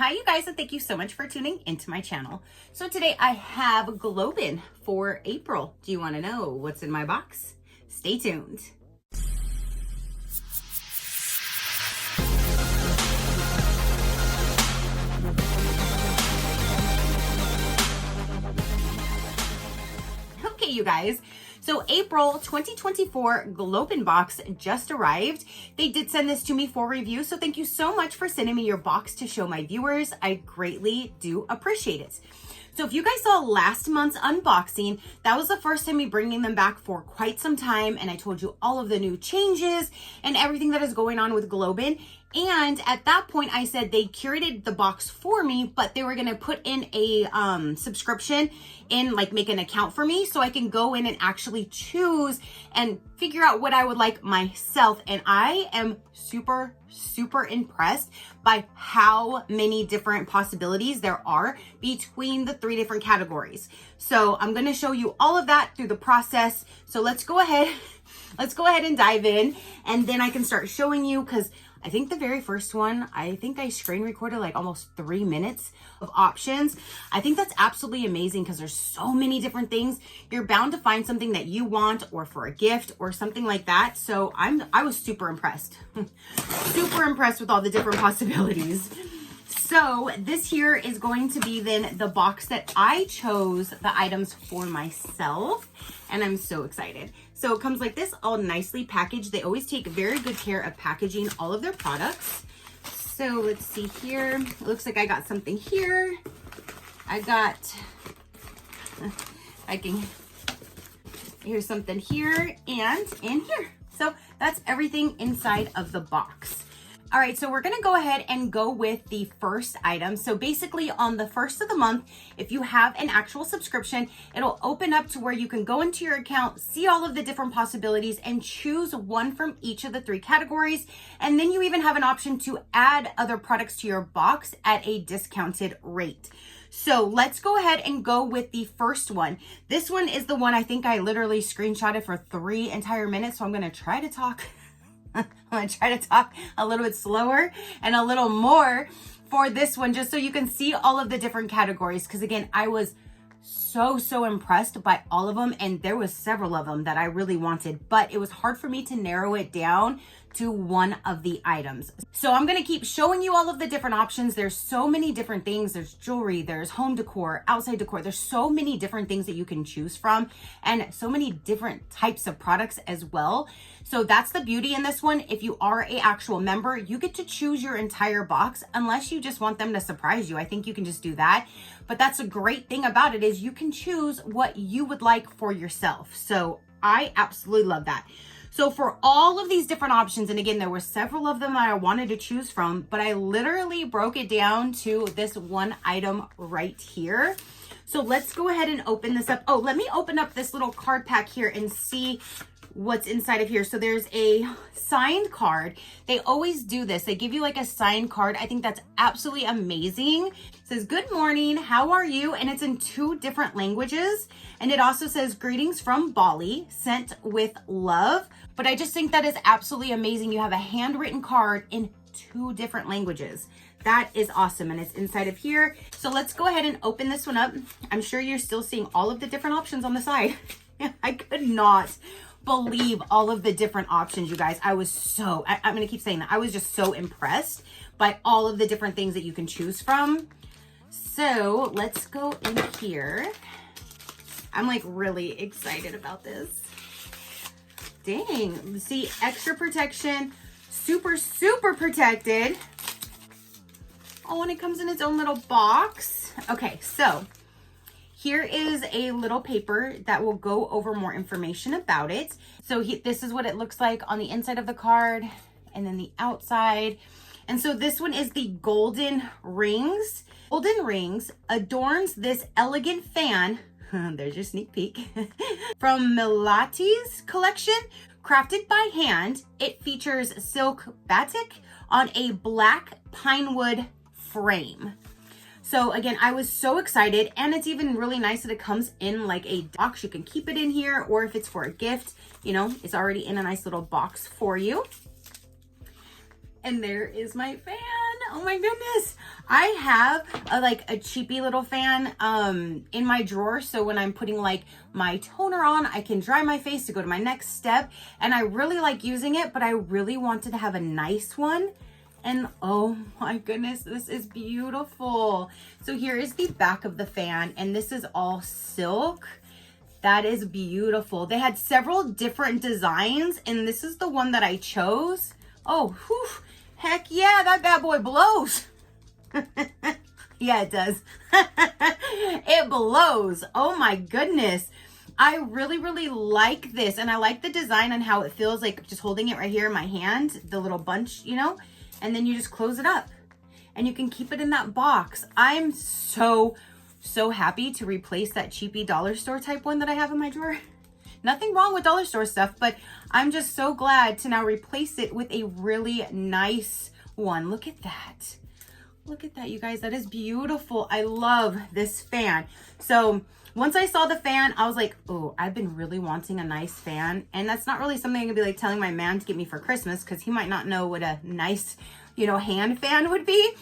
Hi you guys, and thank you so much for tuning into my channel. So today I have Globein for April. Do you want to know what's in my box? Stay tuned. Okay, you guys. So April 2024 Globein box just arrived. They did send this to me for review, so thank you so much for sending me your box to show my viewers. I greatly do appreciate it. So if you guys saw last month's unboxing, that was the first time me bringing them back for quite some time, and I told you all of the new changes and everything that is going on with Globein. And at that point, I said they curated the box for me, but they were gonna put in a subscription in, like, make an account for me so I can go in and actually choose and figure out what I would like myself. And I am super, super impressed by how many different possibilities there are between the 3 different categories. So I'm gonna show you all of that through the process. So let's go ahead and dive in, and then I can start showing you, because I think the very first one, I think I screen recorded like almost 3 minutes of options. I think that's absolutely amazing because there's so many different things. You're bound to find something that you want, or for a gift or something like that. So I was super impressed. Super impressed with all the different possibilities. So this here is going to be then the box that I chose the items for myself, and I'm so excited. So it comes like this, all nicely packaged. They always take very good care of packaging all of their products. So let's see here. It looks like I got something here. Here's something here and in here. So that's everything inside of the box. All right, so we're gonna go ahead and go with the first item. So basically on the first of the month, if you have an actual subscription, it'll open up to where you can go into your account, see all of the different possibilities, and choose one from each of the 3 categories. And then you even have an option to add other products to your box at a discounted rate. So let's go ahead and go with the first one. This one is the one I think I literally screenshotted for 3 entire minutes, so I'm gonna try to talk I'm gonna try to talk a little bit slower and a little more for this one, just so you can see all of the different categories. Because again, I was so impressed by all of them, and there was several of them that I really wanted, but it was hard for me to narrow it down to one of the items. So I'm gonna keep showing you all of the different options. There's so many different things. There's jewelry, there's home decor, outside decor. There's so many different things that you can choose from, and so many different types of products as well. So that's the beauty in this one. If you are a actual member, you get to choose your entire box, unless you just want them to surprise you. I think you can just do that. But that's a great thing about it, is you can choose what you would like for yourself. So I absolutely love that. So for all of these different options, and again, there were several of them that I wanted to choose from, but I literally broke it down to this one item right here. So let's go ahead and open this up. Oh, let me open up this little card pack here and see what's inside of here. So there's a signed card. They always do this. They give you like a signed card. I think that's absolutely amazing. It says, "Good morning, how are you?" And it's in 2 different languages. And it also says, "Greetings from Bali, sent with love." But I just think that is absolutely amazing. You have a handwritten card in 2 different languages. That is awesome, and it's inside of here. So let's go ahead and open this one up. I'm sure you're still seeing all of the different options on the side. I could not believe all of the different options, you guys. I'm gonna keep saying that. I was just so impressed by all of the different things that you can choose from. So let's go in here. I'm like really excited about this. Dang, see, extra protection, super protected. Oh, and it comes in its own little box. Okay, so here is a little paper that will go over more information about it. So this is what it looks like on the inside of the card, and then the outside. And so this one is the golden rings. Golden rings adorns this elegant fan. There's your sneak peek. From Milati's collection, crafted by hand. It features silk batik on a black pine wood frame. So again, I was so excited, and it's even really nice that it comes in like a box. You can keep it in here, or if it's for a gift, you know, it's already in a nice little box for you. And there is my fan. Oh my goodness. I have a cheapy little fan in my drawer. So when I'm putting like my toner on, I can dry my face to go to my next step. And I really like using it, but I really wanted to have a nice one. And oh my goodness, this is beautiful. So here is the back of the fan, and this is all silk. That is beautiful. They had several different designs, and this is the one that I chose. Oh, whew, heck yeah, that bad boy blows. Yeah, it does. It blows. Oh my goodness. I really, really like this, and I like the design and how it feels like just holding it right here in my hand, the little bunch, you know, and then you just close it up and you can keep it in that box. I'm so happy to replace that cheapy dollar store type one that I have in my drawer. Nothing wrong with dollar store stuff, but I'm just so glad to now replace it with a really nice one. Look at that. Look at that, you guys. That is beautiful. I love this fan. So once I saw the fan, I was like, oh, I've been really wanting a nice fan. And that's not really something I'm gonna be like telling my man to get me for Christmas, because he might not know what a nice, you know, hand fan would be.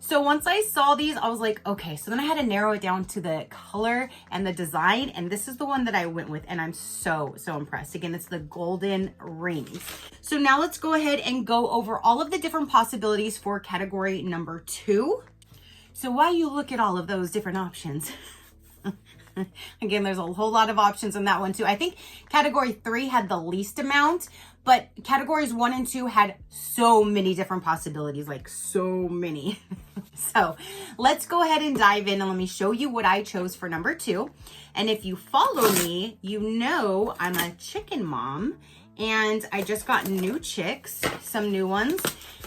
So once I saw these, I was like, okay. So then I had to narrow it down to the color and the design. And this is the one that I went with. And I'm so impressed. Again, it's the golden rings. So now let's go ahead and go over all of the different possibilities for category number 2. So while you look at all of those different options, again, there's a whole lot of options in that one too. I think category 3 had the least amount, but categories 1 and 2 had so many different possibilities, like so many. So let's go ahead and dive in and let me show you what I chose for number 2. And if you follow me, you know I'm a chicken mom, and I just got new chicks, some new ones.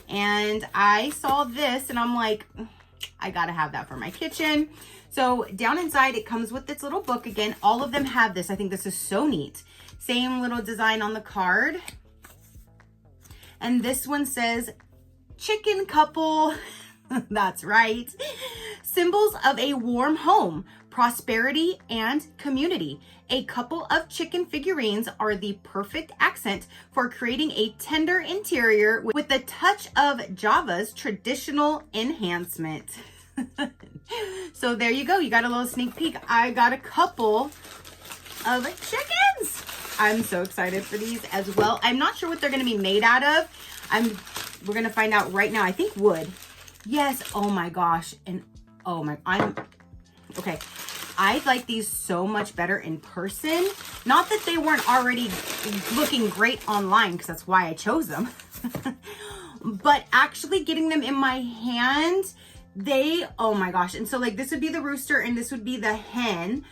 And I saw this and I'm like, I gotta have that for my kitchen. So down inside, it comes with this little book. Again, all of them have this. I think this is so neat. Same little design on the card. And this one says, chicken couple. That's right. Symbols of a warm home, prosperity, and community. A couple of chicken figurines are the perfect accent for creating a tender interior with a touch of Java's traditional enhancement. So there you go. You got a little sneak peek. I got a couple of chickens. I'm so excited for these as well. I'm not sure what they're going to be made out of. We're going to find out right now. I think wood. Yes. Oh my gosh. And oh my, okay. I like these so much better in person. Not that they weren't already looking great online, because that's why I chose them. But actually getting them in my hand, oh my gosh. And so like this would be the rooster and this would be the hen.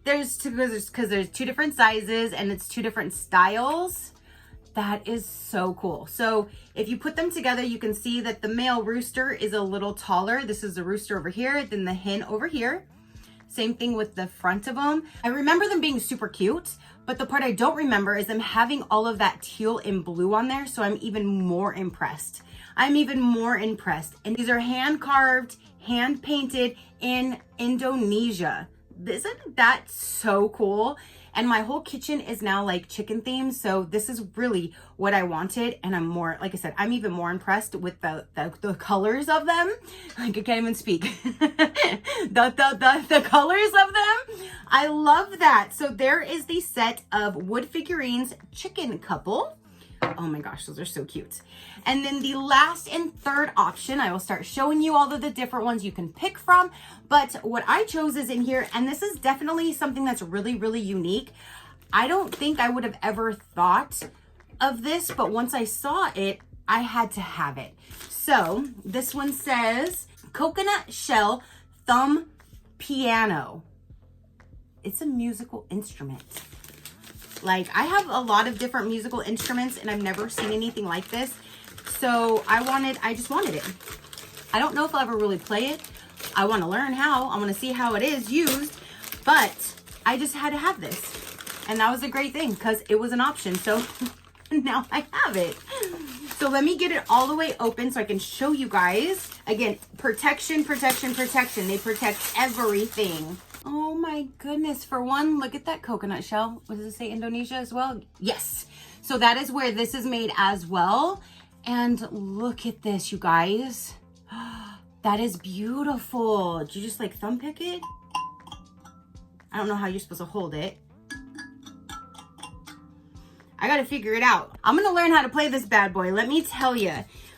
Because there's 2 different sizes and it's 2 different styles. That is so cool. So if you put them together, you can see that the male rooster is a little taller. This is the rooster over here, then the hen over here. Same thing with the front of them. I remember them being super cute, but the part I don't remember is them having all of that teal and blue on there. So I'm even more impressed. I'm even more impressed. And these are hand carved, hand painted in Indonesia. Isn't that so cool? And my whole kitchen is now like chicken themed. So this is really what I wanted. And I'm more, like I said, I'm even more impressed with the colors of them. Like I can't even speak. the colors of them. I love that. So there is the set of wood figurines chicken couple. Oh my gosh, those are so cute. And then the last and third option, I will start showing you all of the different ones you can pick from. But what I chose is in here, and this is definitely something that's really, really unique. I don't think I would have ever thought of this, but once I saw it, I had to have it. So this one says coconut shell thumb piano. It's a musical instrument. Like I have a lot of different musical instruments and I've never seen anything like this. So I just wanted it. I don't know if I'll ever really play it. I want to learn how. I want to see how it is used, but I just had to have this. And that was a great thing because it was an option. So now I have it. So let me get it all the way open so I can show you guys. Again, protection, protection, protection. They protect everything. Oh my goodness. For one, look at that coconut shell. What does it say, Indonesia as well? Yes. So that is where this is made as well. And look at this, you guys. That is beautiful. Did you just like thumb pick it? I don't know how you're supposed to hold it. I gotta figure it out. I'm gonna learn how to play this bad boy, let me tell you.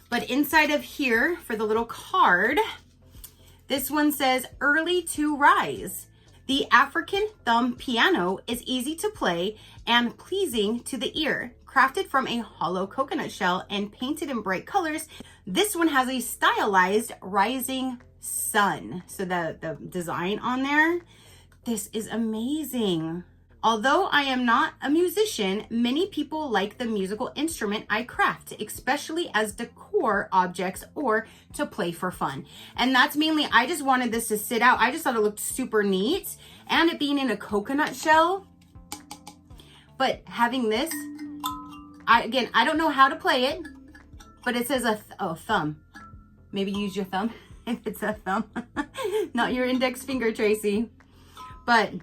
But inside of here, for the little card, this one says, early to rise. The African thumb piano is easy to play and pleasing to the ear. Crafted from a hollow coconut shell and painted in bright colors, this one has a stylized rising sun. So the design on there, this is amazing. Although I am not a musician, many people like the musical instrument I craft, especially as decor objects or to play for fun. And that's mainly, I just wanted this to sit out. I just thought it looked super neat. And it being in a coconut shell. But having this, again, I don't know how to play it, but it says thumb. Maybe use your thumb if it's a thumb, not your index finger, Tracy. But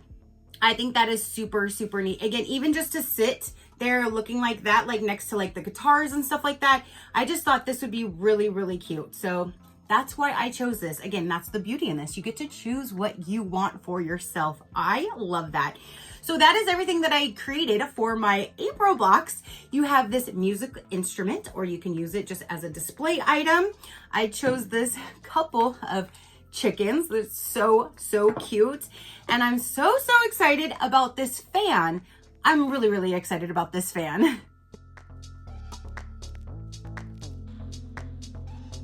I think that is super, super neat. Again, even just to sit there looking like that, like next to like the guitars and stuff like that, I just thought this would be really, really cute. So that's why I chose this. Again, that's the beauty in this. You get to choose what you want for yourself. I love that. So that is everything that I created for my April box. You have this music instrument, or you can use it just as a display item. I chose this couple of chickens. They're so, so cute. And I'm so, so excited about this fan. I'm really, really excited about this fan.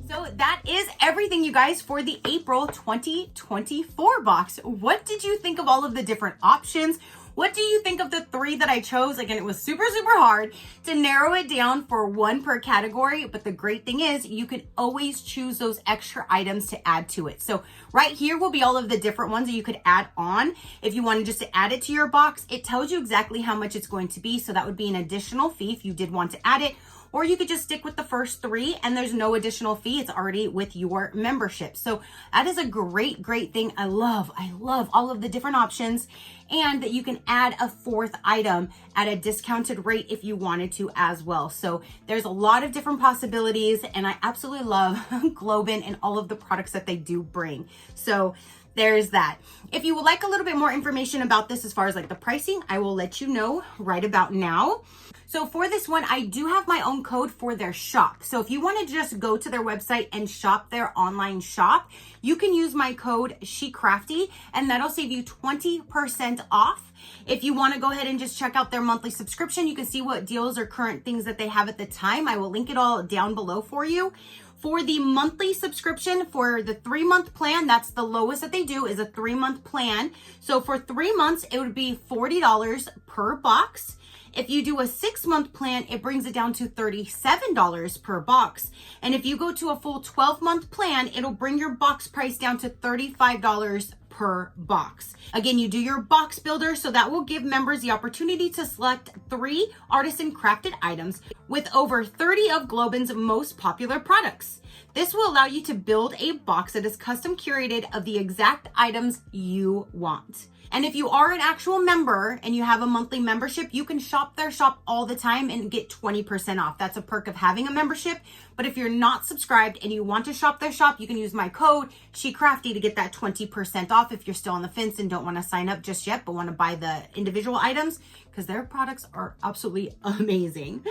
So that is everything, you guys, for the April 2024 box. What did you think of all of the different options? What do you think of the 3 that I chose? Again, it was super, super hard to narrow it down for 1 per category. But the great thing is you can always choose those extra items to add to it. So right here will be all of the different ones that you could add on. If you wanted just to add it to your box, it tells you exactly how much it's going to be. So that would be an additional fee if you did want to add it. Or you could just stick with the first 3 and there's no additional fee. It's already with your membership. So that is a great, great thing. I love all of the different options, and that you can add a 4th item at a discounted rate if you wanted to as well. So there's a lot of different possibilities, and I absolutely love Globein and all of the products that they do bring. So there's that. If you would like a little bit more information about this as far as like the pricing, I will let you know right about now. So for this one, I do have my own code for their shop. So if you want to just go to their website and shop their online shop, you can use my code SheCrafty, and that'll save you 20% off. If you want to go ahead and just check out their monthly subscription, you can see what deals or current things that they have at the time. I will link it all down below for you. For the monthly subscription, for the 3-month plan, that's the lowest that they do, is a 3-month plan. So for 3 months, it would be $40 per box. If you do a 6-month plan, it brings it down to $37 per box. And if you go to a full 12-month plan, it'll bring your box price down to $35 per box. Again, you do your box builder, so that will give members the opportunity to select 3 artisan crafted items with over 30 of Globein's most popular products. This will allow you to build a box that is custom curated of the exact items you want. And if you are an actual member and you have a monthly membership, you can shop their shop all the time and get 20% off. That's a perk of having a membership. But if you're not subscribed and you want to shop their shop, you can use my code SheCrafty to get that 20% off if you're still on the fence and don't want to sign up just yet, but want to buy the individual items, because their products are absolutely amazing.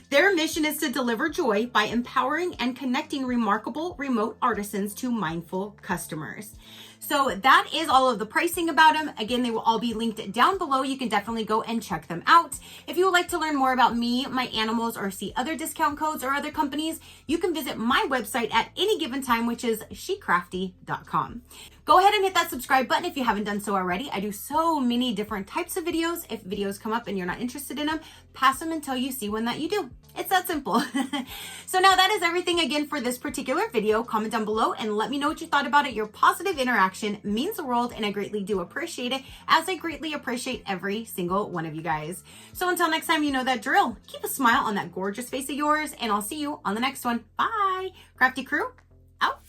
Their mission is to deliver joy by empowering and connecting remarkable remote artisans to mindful customers. So that is all of the pricing about them. Again, they will all be linked down below. You can definitely go and check them out. If you would like to learn more about me, my animals, or see other discount codes or other companies, you can visit my website at any given time, which is SheCrafty.com. Go ahead and hit that subscribe button if you haven't done so already. I do so many different types of videos. If videos come up and you're not interested in them, pass them until you see one that you do. It's that simple. So now that is everything again for this particular video. Comment down below and let me know what you thought about it. Your positive interaction means the world, and I greatly do appreciate it, as I greatly appreciate every single one of you guys. So until next time, you know that drill. Keep a smile on that gorgeous face of yours, and I'll see you on the next one. Bye. Crafty crew, out.